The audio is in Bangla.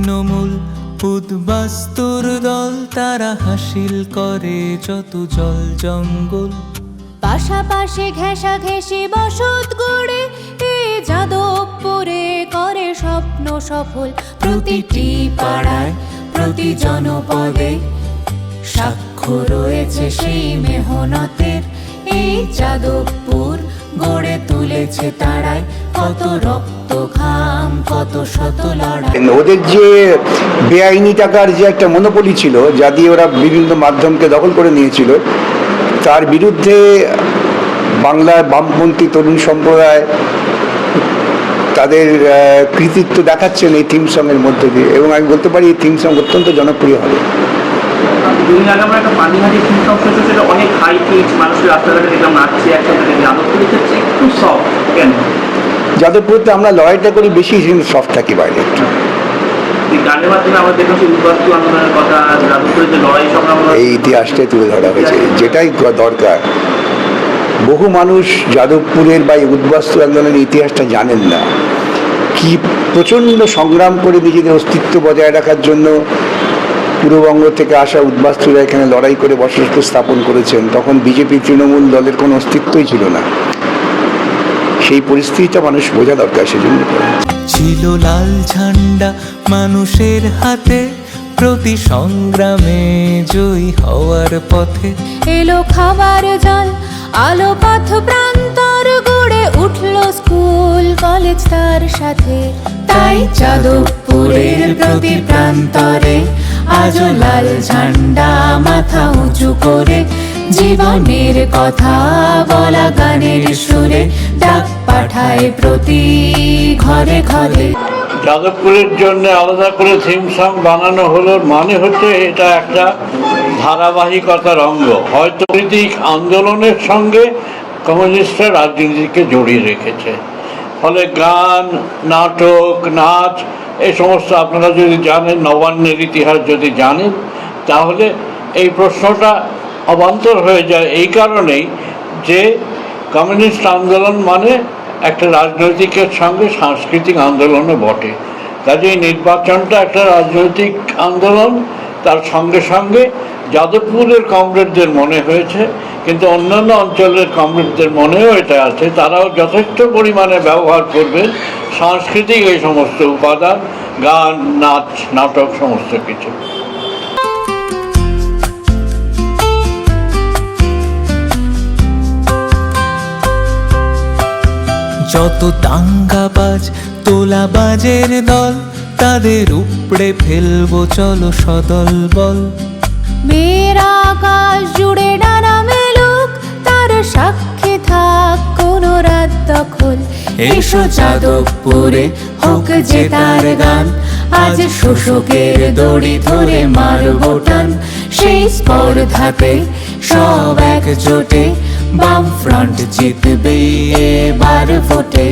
তৃণমূল উদ্বাস্তুর দল, তারা হাসিল করে যত জল জঙ্গল। পাশাপাশি ঘেঁষাঘেঁষি বসত গড়ে এই যাদবপুরে করে স্বপ্ন সফল। প্রতিটি পাড়ায় প্রতি জনপদে সাক্ষ্য রয়েছে সেই মেহনতের। এই যাদবপুর গড়ে তুলেছে তারাই কত রক্ত ঘাম, কত শত লড়াই। ওদের যে বেআইনি টাকার যে একটা মনোপলি ছিল, যা দিয়ে ওরা বিভিন্ন মাধ্যমকে দখল করে নিয়েছিল, তার বিরুদ্ধে বাংলার বামপন্থী তরুণ সম্প্রদায় তাদের কৃতিত্ব দেখাচ্ছেন এই থিম সঙ্গের মধ্যে দিয়ে, এবং আমি বলতে পারি এই থিম সং অত্যন্ত জনপ্রিয় হবে। দুদিন আগে আমরা একটা পানিহাটি থিম সং শেষ হচ্ছে, অনেক হাই পিচ, মানুষের রাস্তাঘাটে দেখলাম নাচছে একসাথে। যাদবপুরে হচ্ছে একটু সফট কেন? যাদবপুরতে আমরা লড়াইটা করি বেশি, সফট থাকি বাইরে একটু। গানের মাধ্যমে আমরা দেখলাম উদ্বাস্তু আন্দোলনের কথা, যাদবপুরে যে লড়াই সংগ্রাম, এই ইতিহাসটাই তুলে ধরা হয়েছে, যেটাই দরকার। বহু মানুষ যাদবপুরের বা উদ্বাস্তু আন্দোলনের ইতিহাসটা জানেন না। কি প্রচণ্ড সংগ্রাম করে নিজেদের অস্তিত্ব বজায় রাখার জন্য পূর্ববঙ্গ থেকে আসা উদ্বাস্তুরা এখানে লড়াই করে বসতি স্থাপন করেছেন। তখন বিজেপি তৃণমূল দলের কোনো অস্তিত্বই ছিল না। সেই পরিস্থিতিটা মানুষ বোঝা দরকার, সেজন্য ছিল লাল ঝান্ডা মানুষের হাতে, প্রতি সংগ্রামে জয়ী হওয়ার পথে। এলো খাবার জল, আলো পথ প্রান্তর, গড়ে উঠলো স্কুল কলেজ তার সাথে। তাই যাদবপুরের প্রতি প্রান্তরে আজও লাল ঝান্ডা মাথা উঁচু করে, জীবনের কথা বলা গানের সুরে ডাক পাঠায় প্রতি ঘরে ঘরে। যাদবপুরের জন্য আলাদা করে থিম সং বানানো হলো, মানে হচ্ছে এটা একটা ধারাবাহিকতার অঙ্গ। হয়তো রাজনৈতিক আন্দোলনের সঙ্গে কমিউনিস্টরা রাজনীতিকে জড়িয়ে রেখেছে, ফলে গান, নাটক, নাচ এই সমস্ত আপনারা যদি জানেন, নবান্নের ইতিহাস যদি জানেন, তাহলে এই প্রশ্নটা অবান্তর হয়ে যায়। এই কারণেই যে কমিউনিস্ট আন্দোলন মানে একটা রাজনৈতিকের সঙ্গে সাংস্কৃতিক আন্দোলনও বটে। কাজেই নির্বাচনটা একটা রাজনৈতিক আন্দোলন, তার সঙ্গে সঙ্গে যাদবপুরের কমরেডদের মনে হয়েছে, কিন্তু অন্যান্য অঞ্চলের কমরেডদের মনেও এটা আছে, তারাও যথেষ্ট পরিমাণে ব্যবহার করবেন সাংস্কৃতিক এই সমস্ত উপাদান, গান, নাচ, নাটক, সমস্ত কিছু। যত দাঙ্গাবাজ তোলাবাজের দল, তাদের উপড়ে ফেলবো চলো সদল বল। মেয়েরা আকাশ জুড়ে ডানা মেলুক, তার সাক্ষী থাক কোন রাত দখল। এসো যাদবপুরে হোক যে তার গান, আজ শোষকের দড়ি ধরে মারবো টান। সেই স্পর্ধাতে সব একজোটে, বাম ফ্রন্ট জিতবে এবার ভোটে।